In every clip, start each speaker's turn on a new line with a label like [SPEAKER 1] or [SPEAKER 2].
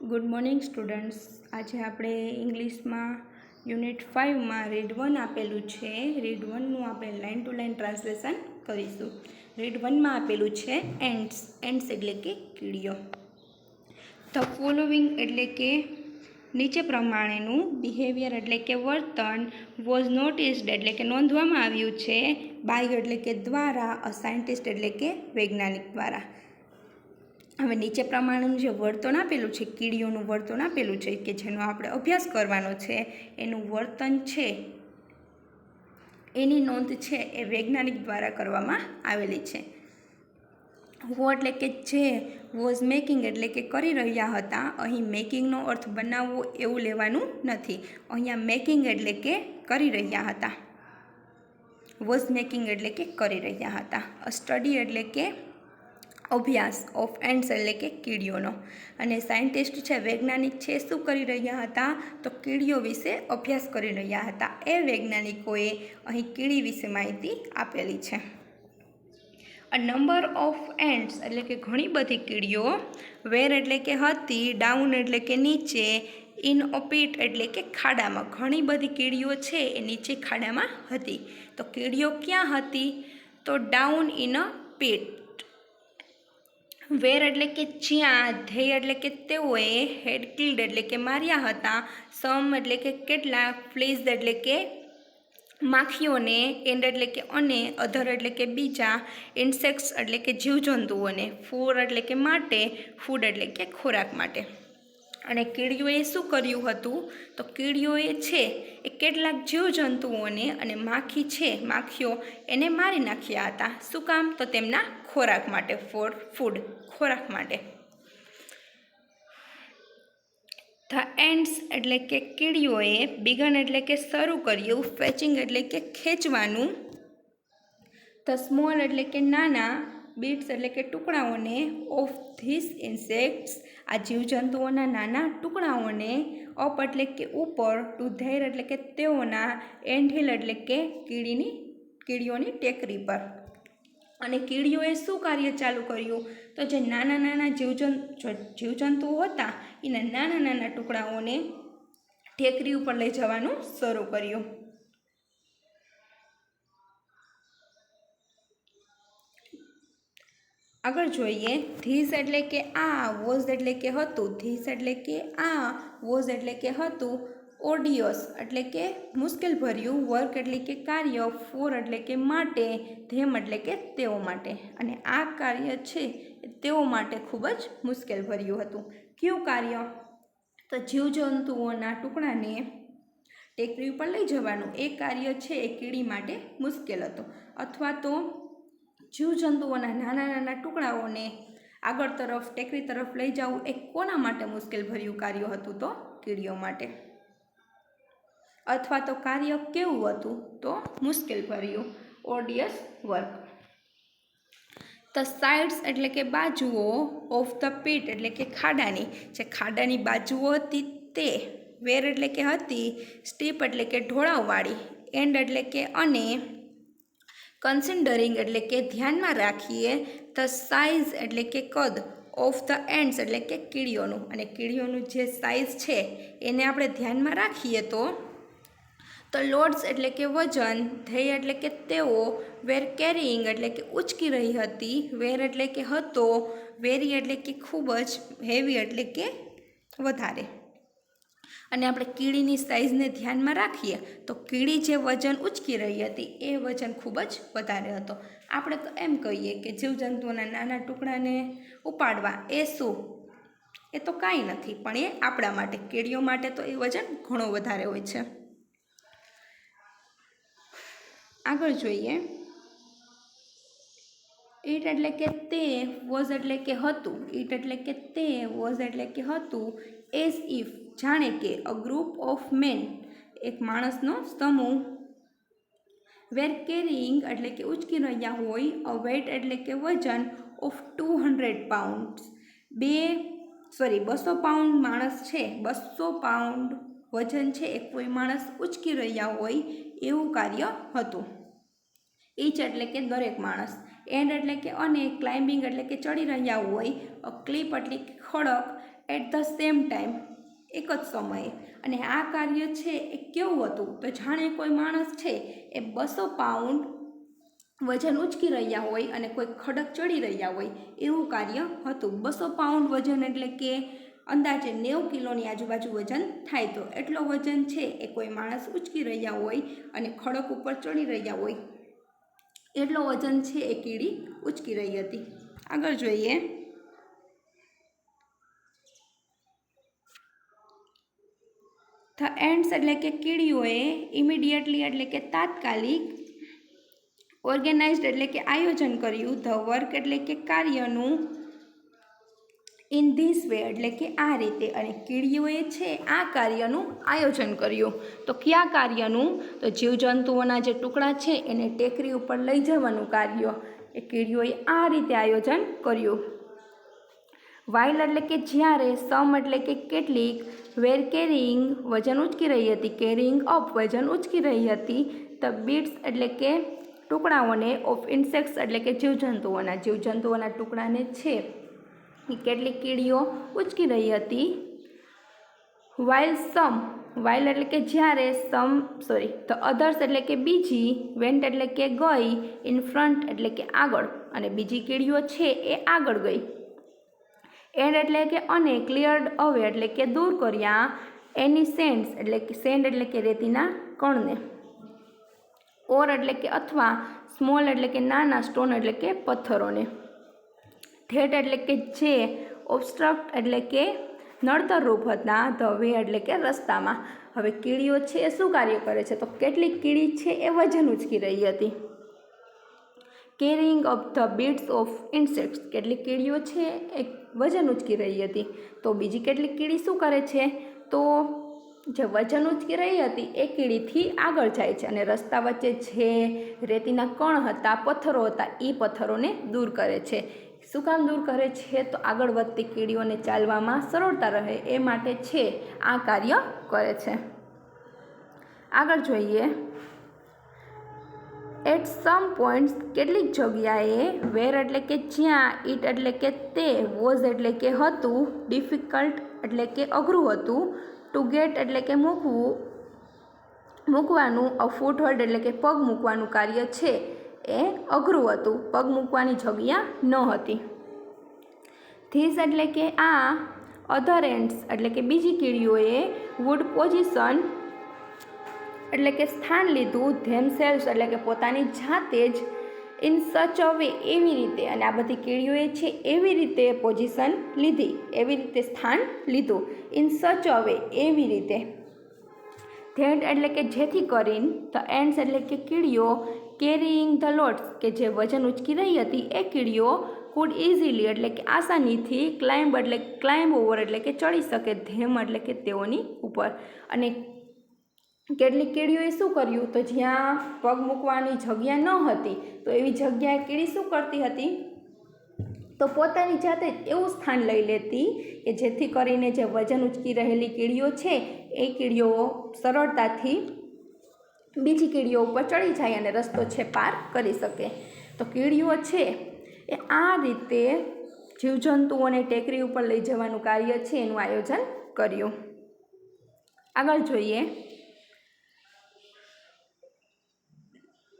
[SPEAKER 1] Good morning students. આજે આપણે ઇંગ્લિશમાં યુનિટ 5માં રીડ 1 આપેલું છે. રીડ 1નું આપણે લાઇન ટુ લાઇન ટ્રાન્સલેશન કરીશું. રીડ 1માં આપેલું છે એન્ટ્સ. એન્ટ્સ એટલે કે કીડીઓ. ધ ફોલોવિંગ એટલે કે નીચે પ્રમાણેનું બિહેવિયર એટલે કે વર્તન વોઝ નોટિસ્ડ એટલે કે નોંધવામાં આવ્યું છે બાય એટલે કે દ્વારા, અ સાયન્ટિસ્ટ એટલે કે વૈજ્ઞાનિક દ્વારા. હવે નીચે પ્રમાણેનું જે વર્તન આપેલું છે, કીડીઓનું વર્તન આપેલું છે કે જેનો આપણે અભ્યાસ કરવાનો છે, એનું વર્તન છે એની નોંધ છે એ વૈજ્ઞાનિક દ્વારા કરવામાં આવેલી છે. હો એટલે કે જે, વોઝ મેકિંગ એટલે કે કરી રહ્યા હતા. અહીં મેકિંગનો અર્થ બનાવવો એવું લેવાનું નથી. અહીંયા મેકિંગ એટલે કે કરી રહ્યા હતા. વોઝ મેકિંગ એટલે કે કરી રહ્યા હતા. અ સ્ટડી એટલે કે અભ્યાસ, ઓફ એન્ટ્સ એટલે કે કીડીઓનો. અને સાયન્ટિસ્ટ છે, વૈજ્ઞાનિક છે, શું કરી રહ્યા હતા? તો કીડીઓ વિશે અભ્યાસ કરી રહ્યા હતા. એ વૈજ્ઞાનિકોએ અહીં કીડી વિશે માહિતી આપેલી છે. અ નંબર ઓફ એન્ટ્સ એટલે કે ઘણી બધી કીડીઓ, વેર એટલે કે હતી, ડાઉન એટલે કે નીચે, ઇન અ પીટ એટલે કે ખાડામાં. ઘણી બધી કીડીઓ છે એ નીચે ખાડામાં હતી. તો કીડીઓ ક્યાં હતી? તો ડાઉન ઇન અ પીટ. વેર એટલે કે જ્યાં, ધેય એટલે કે તેઓએ, હેડ કિલ્ડ એટલે કે માર્યા હતા, સમ એટલે કે કેટલાક, ફ્લીઝ એટલે કે માખીઓને, એન્ડ એટલે કે અને, અધર એટલે કે બીજા, ઇન્સેક્ટ્સ એટલે કે જીવજંતુઓને, ફોર એટલે કે માટે, ફૂડ એટલે કે ખોરાક માટે. અને કીડીઓએ શું કર્યું હતું? તો કીડીઓએ છે એ કેટલાક જીવજંતુઓને અને માખી છે, માખીઓ એને મારી નાખ્યા હતા. શું કામ? તો તેમના ખોરાક માટે, ફોર ફૂડ, ખોરાક માટે. ધ એન્ટ્સ એટલે કે કીડીઓએ, બિગન એટલે કે શરૂ કર્યું, ફેચિંગ એટલે કે ખેંચવાનું, ધ સ્મોલ એટલે કે નાના, બીટ્સ એટલે કે ટુકડાઓને, ઓફ ધીસ ઇન્સેક્ટ્સ આ જીવજંતુઓના નાના ટુકડાઓને, અપ એટલે કે ઉપર, ટુ ધેર એટલે કે તેઓના, એન્ડ હિલ એટલે કે કીડીઓની ટેકરી પર. અને કીડીઓએ શું કાર્ય ચાલુ કર્યું? તો જે નાના નાના જીવજંતુઓ હતા એના નાના નાના ટુકડાઓને ટેકરી ઉપર લઈ જવાનું શરૂ કર્યું. આગળ જોઈએ. ધીસ એટલે કે આ, વોઝ એટલે કે હતું, ધીસ એટલે કે આ, વોઝ એટલે કે હતું, ઓડિયસ એટલે કે મુશ્કેલ ભર્યું, વર્ક એટલે કે કાર્ય, ફોર એટલે કે માટે, ધેમ એટલે કે તેઓ માટે. અને આ કાર્ય છે તેઓ માટે ખૂબ જ મુશ્કેલ ભર્યું હતું. કયું કાર્ય? તો જીવજંતુઓના ટુકડાને ટેકરી ઉપર લઈ જવાનું. એ કાર્ય છે એ કીડી માટે મુશ્કેલ હતું. અથવા તો જીવજંતુઓના નાના નાના ટુકડાઓને આગળ તરફ, ટેકરી તરફ લઈ જવું એ કોના માટે મુશ્કેલ ભર્યું કાર્ય હતું? તો કીડીઓ માટે. અથવા તો કાર્ય કેવું હતું? તો મુશ્કેલ ભર્યું, ઓડિયસ વર્ક. ધ સાઇડ્સ એટલે કે બાજુઓ, ઓફ ધ પીટ એટલે કે ખાડાની, જે ખાડાની બાજુઓ હતી તે, વેર એટલે કે હતી, સ્ટીપ એટલે કે ઢોળાવવાળી, એન્ડ એટલે કે અને, કન્સિડરિંગ એટલે કે ધ્યાનમાં રાખીએ, ધ સાઇઝ એટલે કે કદ, ઓફ ધ એન્ડ્સ એટલે કે કીડીઓનું. અને કીડીઓનું જે સાઇઝ છે એને આપણે ધ્યાનમાં રાખીએ તો લોડ્સ એટલે કે વજન, ધેય એટલે કે તેઓ, વેર કેરીઈંગ એટલે કે ઉચકી રહી હતી, વેર એટલે કે હતો, વેરી એટલે કે ખૂબ જ, હેવી એટલે કે વધારે. અને આપણે કીડીની સાઇઝને ધ્યાનમાં રાખીએ તો કીડી જે વજન ઉચકી રહી હતી એ વજન ખૂબ જ વધારે હતો. આપણે તો એમ કહીએ કે જીવજંતુઓના નાના ટુકડાને ઉપાડવા એ શું? એ તો કાંઈ નથી, પણ એ આપણા માટે, કીડીઓ માટે તો એ વજન ઘણો વધારે હોય છે. આગળ જોઈએ. ઈટ એટલે કે તે, વોઝ એટલે કે હતું, ઈટ એટલે કે તે, વોઝ એટલે કે હતું, એઝ ઇફ જાણે કે, અ ગ્રુપ ઓફ મેન એક માણસનો સમૂહ, વેર કેરીઈંગ એટલે કે ઉચકી રહ્યા હોય, અ વેઇટ એટલે કે વજન, ઓફ 200 પાઉન્ડ્સ 200 પાઉન્ડ માણસ છે, 200 પાઉન્ડ વજન છે એ કોઈ માણસ ઉચકી રહ્યા હોય એવું કાર્ય હતું. ઈચ એટલે કે દરેક માણસ, એન્ડ એટલે કે અને, ક્લાઇમ્બિંગ એટલે કે ચડી રહ્યા હોય, અ ક્લિપ એટલે કે ખડક, એટ ધ સેમ ટાઈમ, એક જ સમયે. અને આ કાર્ય છે એ કેવું હતું? તો જાણે કોઈ માણસ છે એ 200 પાઉન્ડ વજન ઉચકી રહ્યા હોય અને કોઈ ખડક ચડી રહ્યા હોય એવું કાર્ય હતું. 200 પાઉન્ડ વજન એટલે કે અંદાજે 90 કિલોની આજુબાજુ વજન થાય. તો એટલો વજન છે એ કોઈ માણસ ઉચકી રહ્યા હોય અને ખડક ઉપર ચડી રહ્યા હોય એટલો વજન છે એ કીડી ઉચકી રહી હતી. આગળ જોઈએ. ધ એન્ટ્સ એટલે કે કીડીઓએ ઇમિડિયેટલી એટલે કે તાત્કાલિક, ઓર્ગેનાઇઝડ એટલે કે આયોજન કર્યું, ધ વર્ક એટલે કે કાર્યનું, ઇન ધીસ વે એટલે કે આ રીતે. અને કીડીઓએ છે આ કાર્યનું આયોજન કર્યું. તો કયા કાર્યનું? તો જીવજંતુઓના જે ટુકડા છે એને ટેકરી ઉપર લઈ જવાનું કાર્ય એ કીડીઓએ આ રીતે આયોજન કર્યું. વાઇલ એટલે કે જ્યારે, સમ એટલે કે કેટલીક, વેર કેરિંગ વજન ઉચકી રહી હતી, કેરિંગ અપ વજન ઉચકી રહી હતી, ધ બીટ્સ એટલે કે ટુકડાઓને, ઓફ ઇન્સેક્ટ્સ એટલે કે જીવજંતુઓના ટુકડાને છે એ કેટલીક કીડીઓ ઉચકી રહી હતી. વાઇલ સમ, વાઇલ એટલે કે જ્યારે, ધ અધર્સ એટલે કે બીજી, વેન્ટ એટલે કે ગઈ, ઇન ફ્રન્ટ એટલે કે આગળ અને બીજી કીડીઓ છે એ આગળ ગઈ. એન્ડ એટલે કે અને, ક્લિયર્ડ અવે એટલે કે દૂર કર્યા, એની સેન્ડ્સ એટલે કે સેન્ડ એટલે કે રેતીના કણને, ઓર એટલે કે અથવા, સ્મોલ એટલે કે નાના, સ્ટોન એટલે કે પથ્થરોને. ધેટ એટલે કે જે, ઓબસ્ટ્રક્ટ એટલે કે નડતરરૂપ હતા, ધ વે એટલે કે રસ્તામાં. હવે કીડીઓ છે એ શું કાર્ય કરે છે? તો કેટલીક કીડી છે એ વજન ઉચકી રહી હતી. Carrying up the bits of insects, કેટલીક કીડીઓ છે એ વજન ઉચકી રહી હતી. તો બીજી કેટલીક કીડી શું કરે છે? તો જે વજન ઉચકી રહી હતી એ કીડીથી આગળ જાય છે અને રસ્તા વચ્ચે જે રેતીના કણ હતા, પથ્થરો હતા, એ પથ્થરોને દૂર કરે છે. શું કામ દૂર કરે છે? તો આગળ વધતી કીડીઓને ચાલવામાં સરળતા રહે એ માટે છે આ કાર્ય કરે છે. આગળ જોઈએ. એટ સમ પોઈન્ટ્સ કેટલીક જગ્યાએ, વેર એટલે કે જ્યાં, ઇટ એટલે કે તે, વોઝ એટલે કે હતું, ડિફિકલ્ટ એટલે કે અઘરું હતું, ટુ ગેટ એટલે કે મૂકવાનું, અ ફૂટહોલ્ડ એટલે કે પગ મૂકવાનું કાર્ય છે એ અઘરું હતું, પગ મૂકવાની જગ્યા ન હતી. ધીસ એટલે કે આ, અધર એન્ડ્સ એટલે કે બીજી કીડીઓએ, વુડ પોઝિશન એટલે કે સ્થાન લીધું, ધેમસેલ્સ એટલે કે પોતાની જાતે જ, ઇન સચ અ વે એવી રીતે. અને આ બધી કીડીઓએ છે એવી રીતે પોઝિશન લીધી, એવી રીતે સ્થાન લીધું, ઇન સચ અ વે એવી રીતે. ધેટ એટલે કે જેથી કરીને, ધ એન્ડ્સ એટલે કે કીડીઓ, કેરીઇંગ ધ લોડ્સ કે જે વજન ઉચકી રહી હતી એ કીડીઓ, કુડ ઇઝીલી એટલે કે આસાનીથી, ક્લાઇમ્બ એટલે ક્લાઇમ્બ ઓવર એટલે કે ચડી શકે, ધેમ એટલે કે તેઓની ઉપર. અને કેટલીક કીડીઓએ શું કર્યું? તો જ્યાં પગ મૂકવાની જગ્યા ન હતી તો એવી જગ્યાએ કીડી શું કરતી હતી? તો પોતાની જાતે જ એવું સ્થાન લઈ લેતી કે જેથી કરીને જે વજન ઉચકી રહેલી કીડીઓ છે એ કીડીઓ સરળતાથી બીજી કીડીઓ ઉપર ચડી જાય અને રસ્તો છે પાર કરી શકે. તો કીડીઓ છે એ આ રીતે જીવજંતુઓને ટેકરી ઉપર લઈ જવાનું કાર્ય છે એનું આયોજન કર્યું. આગળ જોઈએ.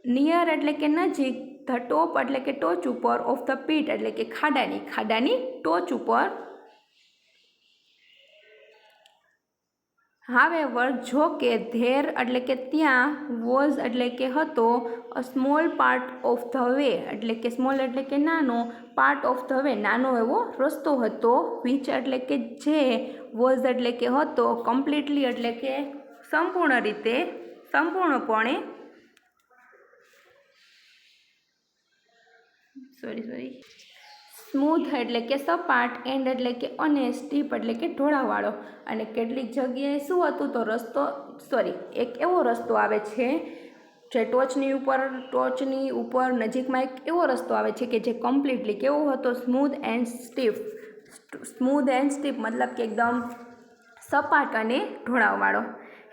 [SPEAKER 1] નિયર એટલે કે નજીક, ધ ટોપ એટલે કે ટોચ ઉપર, ઓફ ધ પીટ એટલે કે ખાડાની ટોચ ઉપર. હાવેવર જો કે, ધેર એટલે કે ત્યાં, વોઝ એટલે કે હતો, a small part of the way એટલે કે સ્મોલ એટલે કે નાનો, પાર્ટ ઓફ ધ વે નાનો એવો રસ્તો હતો, વિચ એટલે કે જે, વોઝ એટલે કે હતો, કમ્પ્લીટલી એટલે કે સંપૂર્ણપણે સ્મૂથ એટલે કે સપાટ, એન્ડ એટલે કે અને, સ્ટીપ એટલે કે ઢોળાવાળો. અને કેટલીક જગ્યાએ શું હતું? તો એક એવો રસ્તો આવે છે જે ટોચની ઉપર નજીકમાં એક એવો રસ્તો આવે છે કે જે કમ્પ્લીટલી કેવો હતો? સ્મૂથ એન્ડ સ્ટીપ મતલબ કે એકદમ સપાટ અને ઢોળાવવાળો.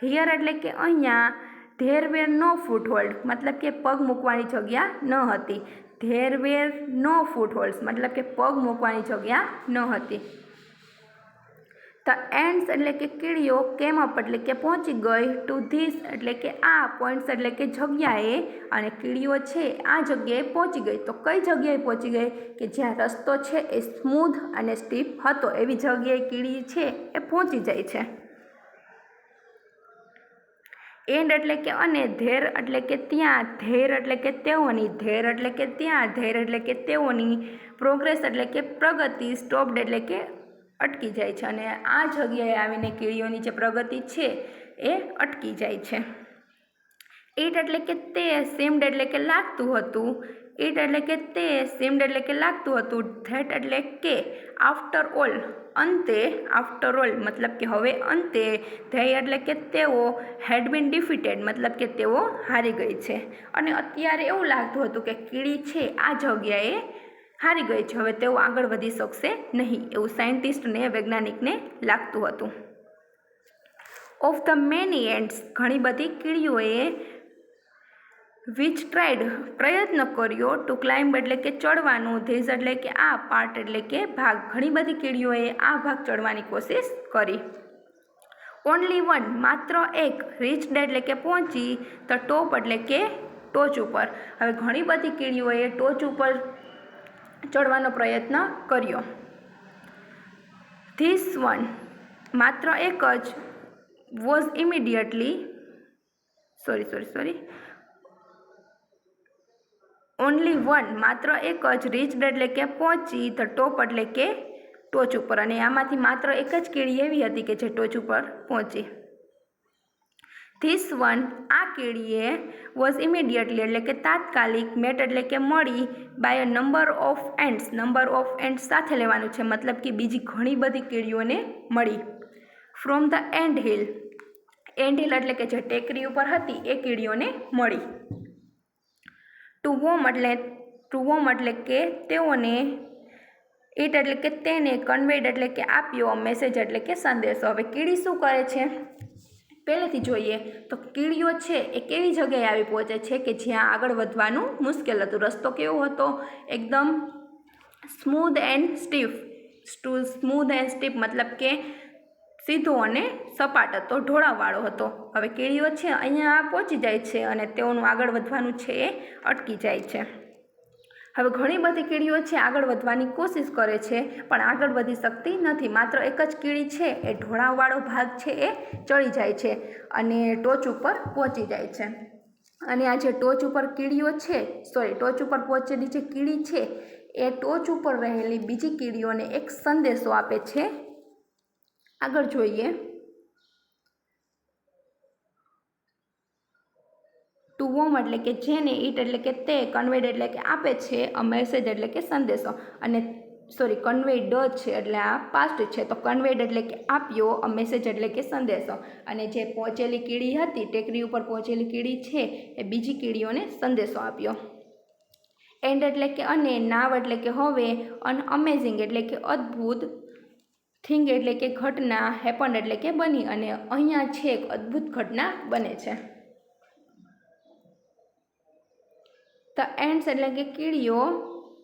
[SPEAKER 1] હિયર એટલે કે અહીંયા, ધેર વેર નો ફૂટહોલ્ડ મતલબ કે પગ મૂકવાની જગ્યા ન હતી. ધેર વેર નો ફૂટહોલ્ડ્સ મતલબ કે પગ મૂકવાની જગ્યા ન હતી. ધ એન્ડ્સ એટલે કે કીડીઓ કેમ અપ એટલે કે પહોંચી ગઈ ટુ ધીસ એટલે કે આ પોઈન્ટ્સ એટલે કે જગ્યાએ, અને કીડીઓ છે આ જગ્યાએ પહોંચી ગઈ. તો કઈ જગ્યાએ પહોંચી ગઈ કે જ્યાં રસ્તો છે એ સ્મૂધ અને સ્ટીપ હતો એવી જગ્યાએ કીડી છે એ પહોંચી જાય છે. એન્ડ એટલે કે અને, ધેર એટલે કે ત્યાં, ધેર એટલે કે તેઓની, ધેર એટલે કે ત્યાં, ધેર એટલે કે તેઓની, પ્રોગ્રેસ એટલે કે પ્રગતિ, સ્ટોપ્ડ એટલે કે અટકી જાય છે, અને આ જગ્યાએ આવીને કીડીઓની જે પ્રગતિ છે એ અટકી જાય છે. ઇટ એટલે કે તે, સીમ્ડ એટલે કે લાગતું હતું, ઇટ એટલે કે તે, સીમ્ડ એટલે કે લાગતું હતું, ધેટ એટલે કે, આફ્ટર ઓલ અંતે, આફ્ટર ઓલ મતલબ કે હવે અંતે, ધેય એટલે કે તેઓ, હેડ બીન ડિફીટેડ મતલબ કે તેઓ હારી ગઈ છે, અને અત્યારે એવું લાગતું હતું કે કીડી છે આ જગ્યાએ હારી ગઈ છે, હવે તેઓ આગળ વધી શકશે નહીં એવું સાયન્ટિસ્ટને, વૈજ્ઞાનિકને લાગતું હતું. ઓફ ધ મેની એન્ડ્સ ઘણી બધી કીડીઓએ, વિચ ટ્રાઇડ પ્રયત્ન કર્યો, ટુ ક્લાઇમ્બ એટલે કે ચડવાનું, ધીસ એટલે કે આ, પાર્ટ એટલે કે ભાગ, ઘણી બધી કીડીઓએ આ ભાગ ચડવાની કોશિશ કરી. ઓનલી વન માત્ર એક, રીચ્ડ એટલે કે પહોંચી, ધ ટોપ એટલે કે ટોચ ઉપર. હવે ઘણી બધી કીડીઓએ ટોચ ઉપર ચડવાનો પ્રયત્ન કર્યો. ધીસ વન માત્ર એક જ, વોઝ ઇમિડિયેટલી ઓનલી વન માત્ર એક જ, રીચ્ડ એટલે કે પહોંચી, ધ ટોપ એટલે કે ટોચ ઉપર, અને આમાંથી માત્ર એક જ કીડી એવી હતી કે જે ટોચ ઉપર પહોંચી. ધીસ વન આ કીડીએ, વોઝ ઇમિડિયેટલી એટલે કે તાત્કાલિક, મેટ એટલે કે મળી, by a number of ants, number of ants સાથે લેવાનું છે મતલબ કે બીજી ઘણી બધી કીડીઓને મળી. From the and hill, and hill એટલે કે જે ટેકરી ઉપર હતી એ કીડીઓને મળી. ટુ વોમ એટલે કે તેઓને, ઇટ એટલે કે તેને, કન્વેડ એટલે કે આપ્યો, મેસેજ એટલે કે સંદેશો. હવે કીડી શું કરે છે પહેલેથી જોઈએ તો કીડીઓ છે એ કેવી જગ્યાએ આવી પહોંચે છે કે જ્યાં આગળ વધવાનું મુશ્કેલ હતું. રસ્તો કેવો હતો? એકદમ સ્મૂધ એન્ડ સ્ટીફ મતલબ કે સીધો અને સપાટ હતો, ઢોળાવવાળો હતો. હવે કીડીઓ છે અહીંયા પહોંચી જાય છે અને તેઓનું આગળ વધવાનું છે એ અટકી જાય છે. હવે ઘણી બધી કીડીઓ છે આગળ વધવાની કોશિશ કરે છે પણ આગળ વધી શકતી નથી. માત્ર એક જ કીડી છે એ ઢોળાવવાળો ભાગ છે એ ચડી જાય છે અને ટોચ ઉપર પહોંચી જાય છે. અને આ જે ટોચ ઉપર કીડીઓ છે ટોચ ઉપર પહોંચેલી જે કીડી છે એ ટોચ ઉપર રહેલી બીજી કીડીઓને એક સંદેશો આપે છે. આગળ જોઈએ. ટુ વોમ એટલે કે જેને, ઇટ એટલે કે તે, કન્વેડ એટલે કે આપે છે, અ મેસેજ એટલે કે સંદેશો, અને કન્વેડ છે એટલે આ પાસ્ટ છે તો કન્વેડ એટલે કે આપ્યો, અ મેસેજ એટલે કે સંદેશો, અને જે પહોંચેલી કીડી હતી ટેકરી ઉપર પહોંચેલી કીડી છે એ બીજી કીડીઓને સંદેશો આપ્યો. એન્ડ એટલે કે અને, નાવ એટલે કે હવે, અન અમેઝિંગ એટલે કે અદ્ભુત, થિંગ એટલે કે ઘટના, હેપન એટલે કે બની, અને અહીંયા છે એક અદ્ભુત ઘટના બને છે. ધ એન્ડ્સ એટલે કે કીડીઓ,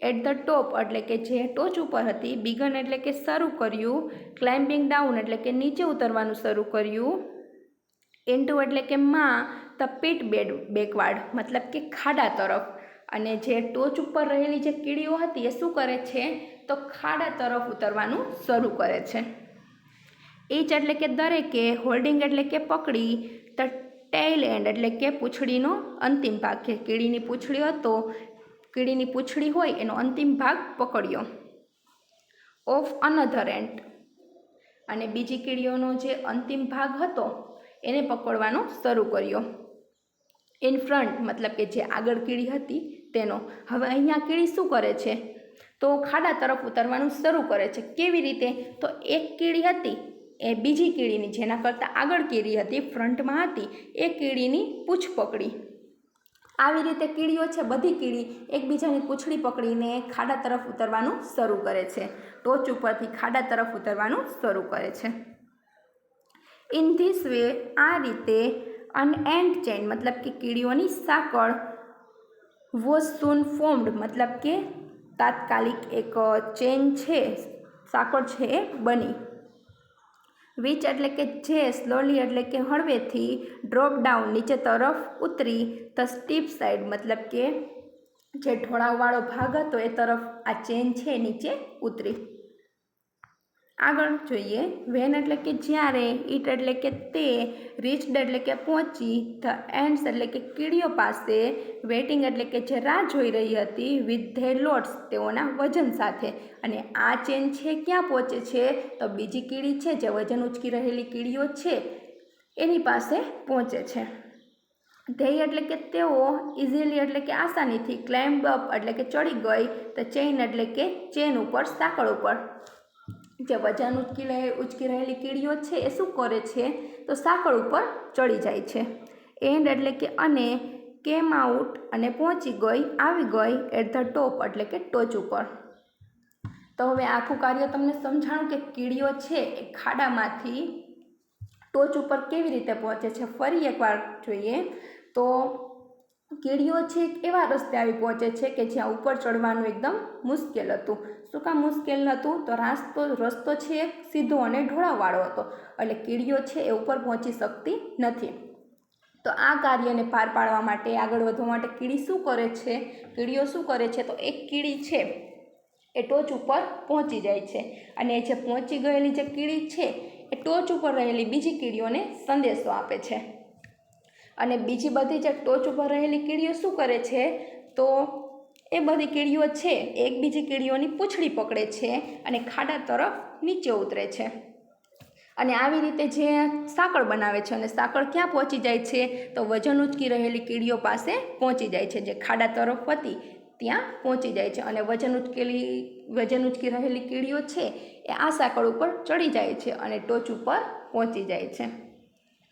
[SPEAKER 1] એટ ધ ટોપ એટલે કે જે ટોચ ઉપર હતી, બિગન એટલે કે શરૂ કર્યું, ક્લાઇમ્બિંગ ડાઉન એટલે કે નીચે ઉતરવાનું શરૂ કર્યું, ઇન્ટુ એટલે કે માં, ધ પીટ બેકવાર્ડ મતલબ કે ખાડા તરફ, અને જે ટોચ ઉપર રહેલી જે કીડીઓ હતી એ શું કરે છે તો ખાડા તરફ ઉતરવાનું શરૂ કરે છે. ઈચ એટલે કે દરેકે, હોલ્ડિંગ એટલે કે પકડી, ધ ટેઇલ એન્ડ એટલે કે પૂંછડીનો અંતિમ ભાગ, કે કીડીની પૂંછડી હતો, કીડીની પૂંછડી હોય એનો અંતિમ ભાગ પકડ્યો. ઓફ અનધર એન્ડ અને બીજી કીડીઓનો જે અંતિમ ભાગ હતો એને પકડવાનો શરૂ કર્યો. ઇન ફ્રન્ટ મતલબ કે જે આગળ કીડી હતી તેનો. હવે અહીંયા કીડી શું કરે છે તો ખાડા તરફ ઉતરવાનું શરૂ કરે છે. કેવી રીતે તો એક કીડી હતી એ બીજી કીડીની, જેના કરતાં આગળ કીડી હતી ફ્રન્ટમાં હતી, એ કીડીની પૂંછ પકડી. આવી રીતે કીડીઓ છે બધી કીડી એકબીજાની પૂંછડી પકડીને ખાડા તરફ ઉતરવાનું શરૂ કરે છે. ટોચ ઉપરથી ખાડા તરફ ઉતરવાનું શરૂ કરે છે. ઇન ધીસ વે આ રીતે, અન એન્ડ ચેઇન મતલબ કે કીડીઓની સાંકળ, વોઝ સૂન ફોર્મ્ડ મતલબ કે તાત્કાલિક એક ચેઇન છે, સાંકળ છે એ બની. વિચ એટલે કે જે, સ્લોલી એટલે કે હળવેથી, ડ્રોપ ડાઉન નીચે તરફ ઉતરી, ધ સ્ટીપ સાઈડ મતલબ કે જે ઢોળાવવાળો ભાગ હતો એ તરફ આ ચેન છે નીચે ઉતરી. આગળ જોઈએ, વેન એટલે કે જ્યારે, ઇટ એટલે કે તે, રીચડ એટલે કે પહોંચી, ધ એન્ડ્સ એટલે કે કીડીઓ પાસે, વેઇટિંગ એટલે કે જે રાહ જોઈ રહી હતી, વિથ ધેર લોડ્સ તેઓના વજન સાથે. અને આ ચેન છે ક્યાં પહોંચે છે? તો બીજી કીડી છે જે વજન ઉચકી રહેલી કીડીઓ છે એની પાસે પહોંચે છે. ધેય એટલે કે તેઓ, ઇઝીલી એટલે કે આસાનીથી, ક્લાઇમ્બ અપ એટલે કે ચડી ગઈ, ધ ચેઇન એટલે કે ચેન ઉપર, સાંકળ ઉપર. જે વજન ઉચકી રહેલી કીડીઓ છે એ શું કરે છે? તો સાંકળ ઉપર ચડી જાય છે. એન્ડ એટલે કે અને, કેમ આઉટ અને પહોંચી ગઈ, આવી ગઈ, એટ ધ ટોપ એટલે કે ટોચ ઉપર. તો હવે આખું કાર્ય તમને સમજાણું કે કીડીઓ છે એ ખાડામાંથી ટોચ ઉપર કેવી રીતે પહોંચે છે. ફરી એકવાર જોઈએ તો કીડીઓ છે એવા રસ્તે આવી પહોંચે છે કે જ્યાં ઉપર ચડવાનું એકદમ મુશ્કેલ હતું. શું કામ મુશ્કેલ હતું? તો રસ્તો છે એક સીધો અને ઢોળાવવાળો હતો, એટલે કીડીઓ છે એ ઉપર પહોંચી શકતી નથી. તો આ કાર્યને પાર પાડવા માટે, આગળ વધવા માટે કીડીઓ શું કરે છે? તો એક કીડી છે એ ટોચ ઉપર પહોંચી જાય છે, અને જે પહોંચી ગયેલી જે કીડી છે એ ટોચ ઉપર રહેલી બીજી કીડીઓને સંદેશો આપે છે. અને બીજી બધી જે ટોચ ઉપર રહેલી કીડીઓ શું કરે છે? તો એ બધી કીડીઓ છે એક બીજી કીડીઓની પૂંછડી પકડે છે અને ખાડા તરફ નીચે ઉતરે છે. અને આવી રીતે જે સાંકળ બનાવે છે, અને સાંકળ ક્યાં પહોંચી જાય છે? તો વજન ઉચકી રહેલી કીડીઓ પાસે પહોંચી જાય છે. જે ખાડા તરફ હતી ત્યાં પહોંચી જાય છે, અને વજન ઉચકી રહેલી કીડીઓ છે એ આ સાંકળ ઉપર ચડી જાય છે અને ટોચ ઉપર પહોંચી જાય છે.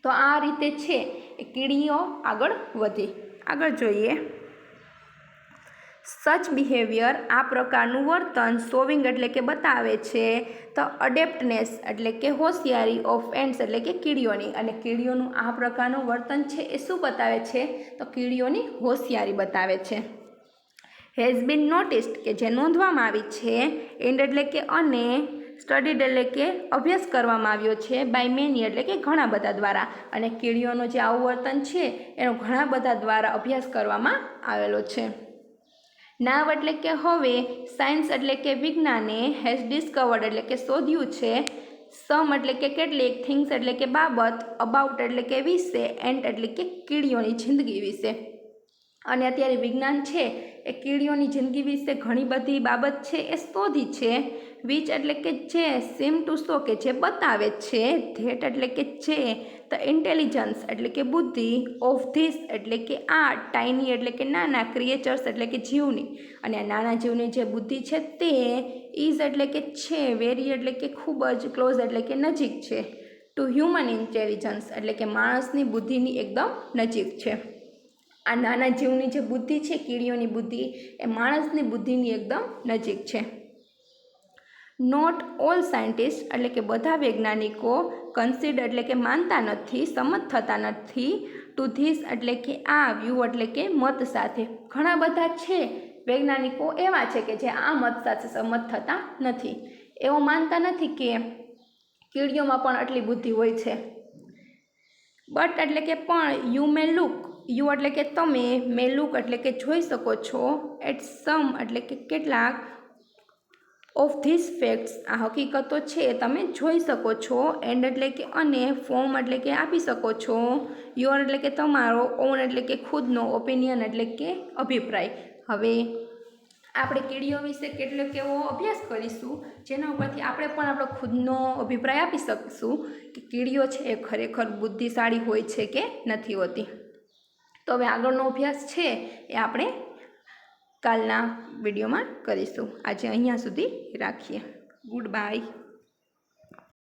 [SPEAKER 1] તો આ રીતે છે એ કીડીઓ આગળ વધી. આગળ જોઈએ, સચ બિહેવિયર આ પ્રકારનું વર્તન, શોવિંગ એટલે કે બતાવે છે, તો અડેપ્ટનેસ એટલે કે હોશિયારી, ઓફ એન્ડ્સ એટલે કે કીડીઓની. અને કીડીઓનું આ પ્રકારનું વર્તન છે એ શું બતાવે છે? તો કીડીઓની હોશિયારી બતાવે છે. હેઝ બીન નોટિસ્ડ કે જે નોંધવામાં આવી છે, એન્ડ એટલે કે અને, સ્ટડીડ એટલે કે અભ્યાસ કરવામાં આવ્યો છે, બાય મેની એટલે કે ઘણા બધા દ્વારા. અને કીડીઓનું જે આવું વર્તન છે એનો ઘણા બધા દ્વારા અભ્યાસ કરવામાં આવેલો છે. નાવ એટલે કે હવે, સાયન્સ એટલે કે વિજ્ઞાને, હેઝ ડિસ્કવર્ડ એટલે કે શોધ્યું છે, સમ એટલે કે કેટલીક, થિંગ્સ એટલે કે બાબત, અબાઉટ એટલે કે વિશે, એન્ટ એટલે કે કીડીઓની જિંદગી વિશે. અને અત્યારે વિજ્ઞાન છે એ કીડીઓની જિંદગી વિશે ઘણી બધી બાબત છે એ શોધી છે. વિચ એટલે કે જે, સીમ ટુ શો કે જે બતાવે છે, ધેટ એટલે કે જે, ધ ઇન્ટેલિજન્સ એટલે કે બુદ્ધિ, ઓફ ધીસ એટલે કે આ, ટાઇની એટલે કે નાના, ક્રિએચર્સ એટલે કે જીવની. અને આ નાના જીવની જે બુદ્ધિ છે તે, ઇઝ એટલે કે છે, વેરી એટલે કે ખૂબ જ, ક્લોઝ એટલે કે નજીક છે, ટુ હ્યુમન ઇન્ટેલિજન્સ એટલે કે માણસની બુદ્ધિની એકદમ નજીક છે. આ નાના જીવની જે બુદ્ધિ છે, કીડીઓની બુદ્ધિ, એ માણસની બુદ્ધિની એકદમ નજીક છે. નોટ ઓલ સાયન્ટિસ્ટ એટલે કે બધા વૈજ્ઞાનિકો, કન્સિડ એટલે કે માનતા નથી, સંમત થતા નથી, ટુ ધીસ એટલે કે આ, વ્યૂ એટલે કે મત સાથે. ઘણા બધા છે વૈજ્ઞાનિકો એવા છે કે જે આ મત સાથે સંમત થતા નથી. એવો માનતા નથી કે કીડીઓમાં પણ આટલી બુદ્ધિ હોય છે. બટ એટલે કે પણ, યુ મે લુક, યુ એટલે કે તમે, મે લુક એટલે કે જોઈ શકો છો, એટ સમ એટલે કે કેટલાક, ઓફ ધીસ ફેક્ટ્સ આ હકીકતો છે તમે જોઈ શકો છો, એન્ડ એટલે કે અને, ફોર્મ એટલે કે આપી શકો છો, યોર એટલે કે તમારો, ઓન એટલે કે ખુદનો, ઓપિનિયન એટલે કે અભિપ્રાય. હવે આપણે કીડીઓ વિશે કેટલોક એવો અભ્યાસ કરીશું જેના ઉપરથી આપણે પણ આપણો ખુદનો અભિપ્રાય આપી શકીશું કે કીડીઓ છે એ ખરેખર બુદ્ધિશાળી હોય છે કે નથી હોતી. તો હવે આગળનો અભ્યાસ છે એ આપણે કાલના વિડીયોમાં કરીશું. આજે અહીંયા સુધી રાખીએ. Good bye.